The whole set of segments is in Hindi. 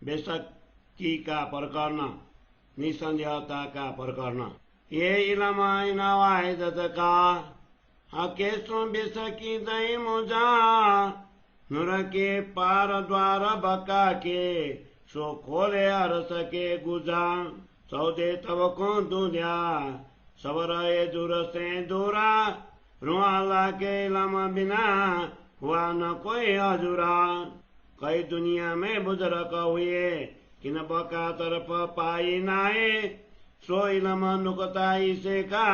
बेशकी का प्रकरण निसंदेहता का प्रकरण ये इलमा इनावाय दतका हकेसो बेशकी दई मुजा नुर के पार द्वार बका के सो खोले अरस के गुजा सौदे तब को दूध्या सबर दूर से दूरा रुआला के लमा बिना हुआ न कोई हजूरा कई दुनिया में बुजुर्ग हुए किन बका तरफ पाई नाए सो इलम नुकताई से का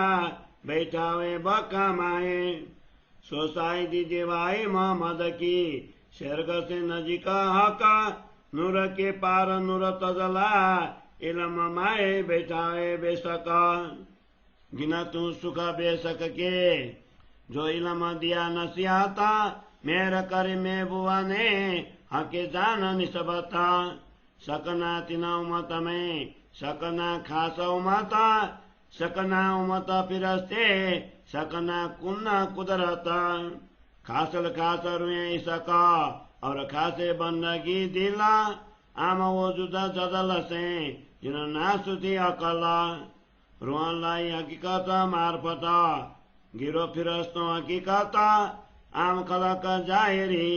बैठावे बका माए सो साई देवाई मोहम्मद की स्वर्ग से नजीक हका नूर के पार नूर तजला इलम माए बैठावे बेसका गिना तू सुख बेसक के जो इलम दिया नसीहता मेरा करे में बुआ ने हके जान निसबता सकना तिना उमत में सकना खास उमता सकना उमत फिरस्ते सकना कुन्ना कुदरता खासल खास रुए सका और खासे बंदगी दिला आम वो जुदा जदल से जिन नासुती अकला रुआन लाई हकीकत मार्फता गिरो फिरस्तो हकीकत आम खलक जाहिरी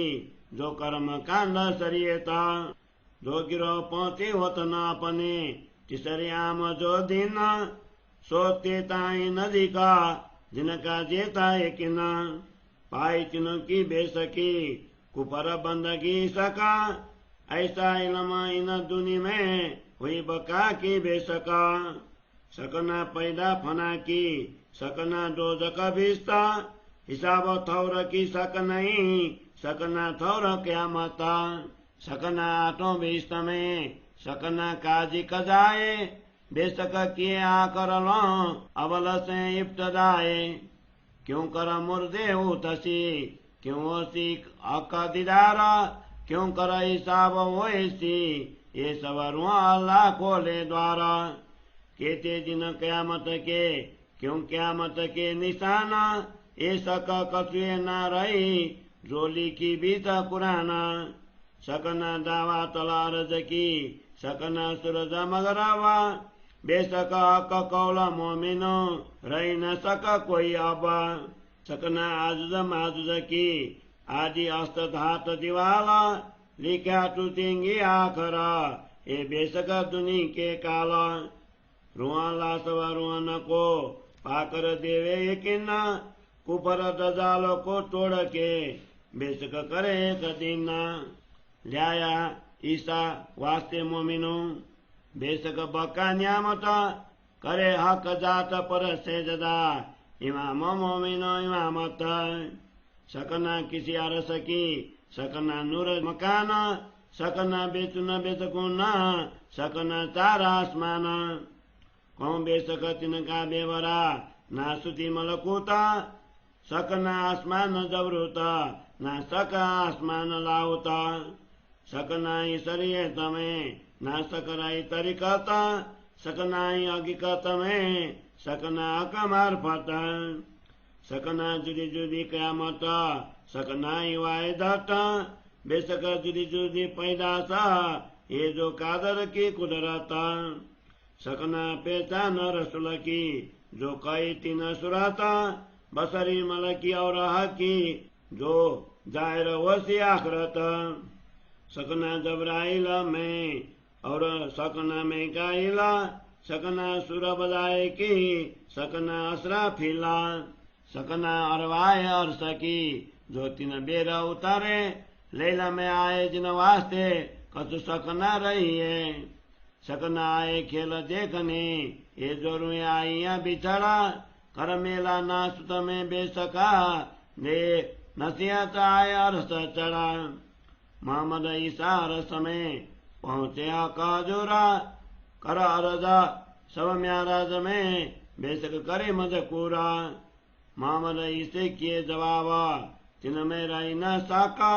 जो कर्म कांड सरियता जो गिरो पहुंचे होत न अपने तिसरे आम जो दिन सोते ताई नदी का जिनका जेता यकिन पाई तिनों की बेसकी कुपर बंदगी सका ऐसा इलम इन दुनी में हुई बका की बेसका सकना पैदा फना की सकना दोजक भिस्ता हिसाब थौर की सक नहीं सकना थौर क्यामता सकना आठों बेस्त में सकना काजी कजाए बेसक किए आकर लो अवल से इब्तदाए क्यों कर मुर्दे उतसी क्यों ओसी अका दीदारा क्यों कर हिसाब ओसी ये सब अल्लाह खोले द्वारा केते दिन क्यामत के क्यों क्यामत के निशाना ये सका कछुए न रही जोली की बीता कुराना सकना दावा तलारज की सकना सूरज मगरावा बेसक हक कौला मोमिनो रही न सका कोई अब सकना आजुज माजुज की आदि अस्त धात दिवाला लिखा टूटेंगे आखरा ये बेसक दुनी के काला रुआला सवा रुआन को पाकर देवे यकीन कुपर दजालो को तोड़ के बेसक करे कदीना ल्याया ईसा वास्ते मोमिनो बेसक बका न्यामता करे हक जात पर सेजदा इमाम मोमिनो इमामत सकना किसी अरस की सकना नूर मकान सकना बेचुन बेचकुना सकना चार आसमान कौन बेसक तिनका बेवरा ना सुती मलकुता सकना आसमान जबरूता ना सका आसमान लाउता सकनाई शरीयत में ना सकराई तरीकता सकनाई हकीकत में सकना कमार फता सकना जुदी जुदी क्यामत सकनाई वायदत बेसक जुदी जुदी पैदासा ये जो कादर की कुदरत सकना पहचान रसुल की जो कई तीन सुराता बसरी मलकी और हकी जो जाहिर वसी आखरत सकना जबराइल में और सकना में गाइला सकना सुर बजाए की सकना असरा फिला सकना अरवाए और सकी जो तीन बेरा उतारे लैला में आए जिन वास्ते कछु सकना रही है सकना आए खेल देखने ये जो रुए आइया बिछड़ा कर मेला नासुत में बेसका देख नसीहत आए अरस चढ़ा मोहम्मद ईसा रस में पहुंचे काजूरा कर अरजा सब म्याराज में बेसक करे मजकूरा मोहम्मद ईसे किए जवाब तिन में रही न साका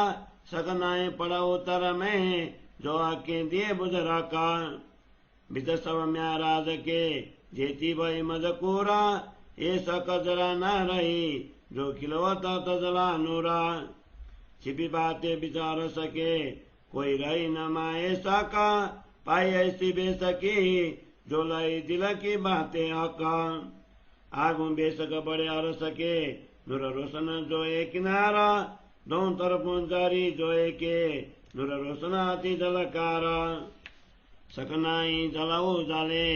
सकनाए पड़ा उतर में जो आके दिए बुजरा का बित सब म्याराज के जेती भाई मजकूरा ये सक जरा न रही जो खिलवता तजला नूरा छिपी बातें बिचार सके कोई रही न माए सका, पाई ऐसी बेसकी, जो लाई दिल की बातें हका। आगू बेसक बड़े अर सके, नुर रोशन जो एक किनारा, दों तरफों जारी जो के, नुर रोशन अति जलकारा। सकनाई जलाऊ जाले,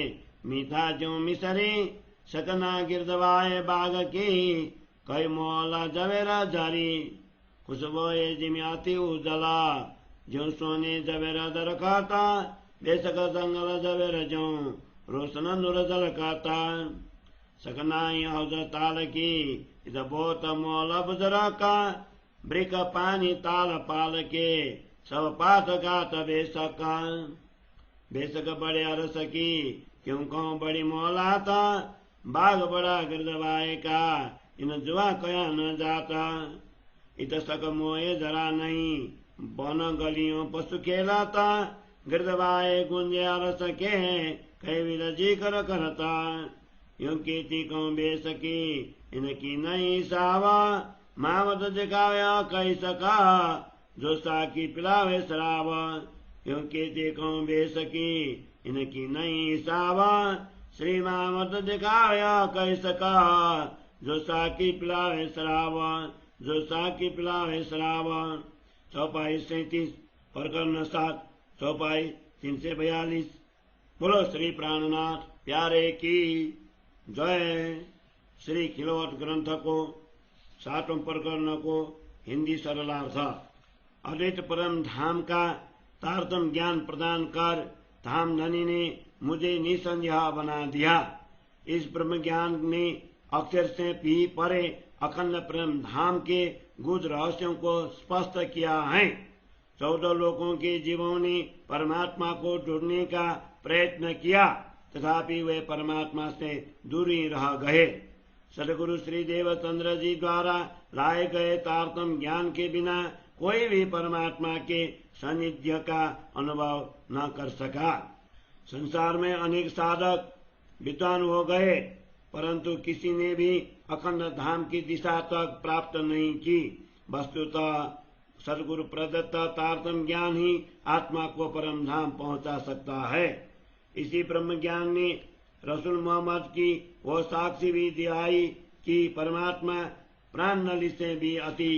मीठा जो मिसरी, सकना गिरदवाए बाग की, कई मोला जवेरा जारी। खुशबो ये जिम्याती उजला, जो सोने जवेरा दरकाता, बेसक जंगल जवेर जो, रोशन नुर जलकाता। सकनाई हौज ताल की, इध बहुत मोल बुजरा का, ब्रिक पानी ताल पाल के, सब पात गात बेसका। बेसक बड़े अरस की, क्यों कहूँ बड़ी मौलाता, बाघ बड़ा गिरदवाए का, इन जुआ कया न जाता। इत सक मोए जरा नहीं, बन गलियों पशु खेलाता, गिरदवाए गुंजे अरस के, कई विरजी कर करता। यूं कीती कहूँ बेसकी, इनकी नहीं सावा, मावत दिखाया कई सका, जो साकी पिलावे शराब। यूं कीती कहूँ बेसकी, इनकी नहीं सावा, श्री मामत दिखाया कई सका, जो साकी पिलावे शराब, जो साकी पिलावे शराब। चौपाई 37 प्रकरण 7, चौपाई 342। बोलो श्री प्राणनाथ प्यारे की जय। श्री खिलवत ग्रंथ को 7वें प्रकरण को हिंदी सरलार्थ। अद्वैत परम धाम का तारतम ज्ञान प्रदान कर धाम धनी ने मुझे निसंदेह बना दिया। इस ब्रह्म ज्ञान ने अक्षर से भी परे अखंड प्रेम धाम के गुज रहस्यों को स्पष्ट किया है। 14 लोकों के जीवों ने परमात्मा को ढूंढने का प्रयत्न किया, तथापि वे परमात्मा से दूर ही रह गए। सदगुरु श्री देवचंद्र जी द्वारा लाए गए तारतम ज्ञान के बिना कोई भी परमात्मा के सानिध्य का अनुभव न कर सका। संसार में अनेक साधक विद्वान हो गए, परंतु किसी ने भी अखंड धाम की दिशा तक प्राप्त नहीं की। वस्तुतः सदगुरु प्रदत्त तारतम ज्ञान ही आत्मा को परम धाम पहुंचा सकता है। इसी ब्रह्म ज्ञान ने रसूल मोहम्मद की वो साक्षी भी दिलाई कि परमात्मा प्राण नली से भी अति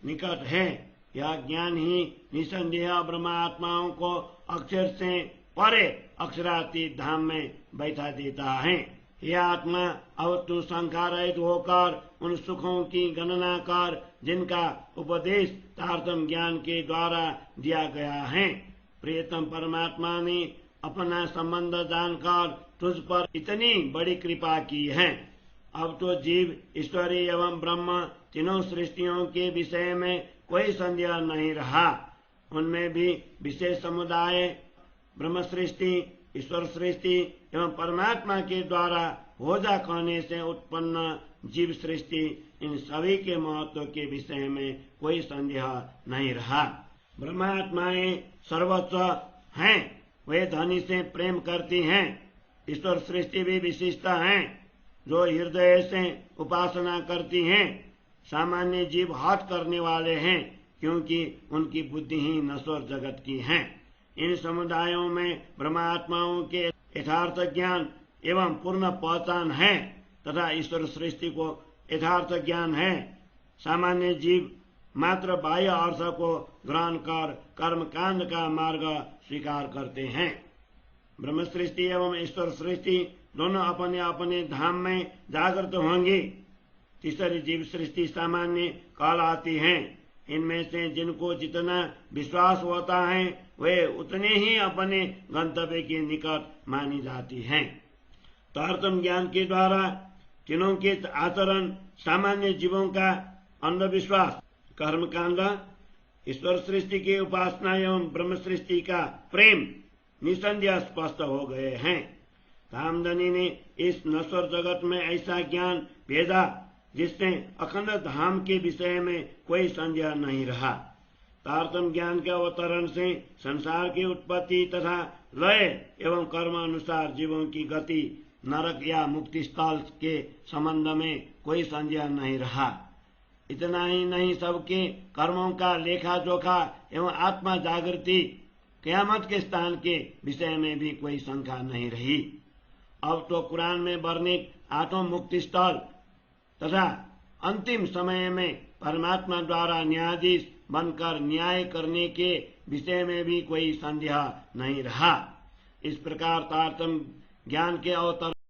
निकट है। यह ज्ञान ही निसंदेह ब्रह्मात्माओं को अक्षर से परे अक्षरातीत धाम में बैठा देता है। यह आत्मा अब तू संख्या रहित होकर उन सुखों की गणना कर जिनका उपदेश तारतम ज्ञान के द्वारा दिया गया है। प्रियतम परमात्मा ने अपना संबंध जानकर तुझ पर इतनी बड़ी कृपा की है। अब तो जीव, ईश्वरी एवं ब्रह्म तीनों सृष्टियों के विषय में कोई संदेह नहीं रहा। उनमें भी विशेष समुदाय ब्रह्म सृष्टि, ईश्वर सृष्टि एवं परमात्मा के द्वारा होजा कहने से उत्पन्न जीव सृष्टि, इन सभी के महत्व के विषय में कोई संदेह नहीं रहा। ब्रह्मात्माएं सर्वोच्च हैं, वे धनी से प्रेम करती हैं। ईश्वर सृष्टि भी विशिष्टा है, जो हृदय से उपासना करती हैं। सामान्य जीव हठ करने वाले हैं, क्योंकि उनकी बुद्धि ही नश्वर जगत की है। इन समुदायों में ब्रह्मात्माओं के यथार्थ ज्ञान एवं पूर्ण पहचान है तथा ईश्वर सृष्टि को यथार्थ ज्ञान है। सामान्य जीव मात्र बाह्य अर्थ को ग्रहण कर कर्म कांड का मार्ग स्वीकार करते हैं। ब्रह्म सृष्टि एवं ईश्वर सृष्टि दोनों अपने अपने धाम में जागृत होंगी। तीसरी जीव सृष्टि सामान्य कहलाती है। इनमें से जिनको जितना विश्वास होता है वे उतने ही अपने गंतव्य के निकट मानी जाती हैं। तारतम ज्ञान के द्वारा तीनों के आचरण, सामान्य जीवों का अंधविश्वास, कर्मकांड, ईश्वर सृष्टि की उपासना एवं ब्रह्म सृष्टि का प्रेम निसंदेह स्पष्ट हो गए हैं। धामधनी ने इस नश्वर जगत में ऐसा ज्ञान भेजा जिससे अखंड धाम के विषय में कोई संदेह नहीं रहा। तारतम ज्ञान के अवतरण से संसार की उत्पत्ति तथा लय एवं कर्म अनुसार जीवों की गति, नरक या मुक्ति स्थल के संबंध में कोई संदेह नहीं रहा। इतना ही नहीं, सबके कर्मों का लेखा जोखा एवं आत्मा जागृति क़यामत के स्थान के विषय में भी कोई शंका नहीं रही। अब तो कुरान में वर्णित आठों मुक्ति स्थल तथा अंतिम समय में परमात्मा द्वारा न्यायाधीश बनकर न्याय करने के विषय में भी कोई संदेह नहीं रहा। इस प्रकार तारतम्य ज्ञान के अवतर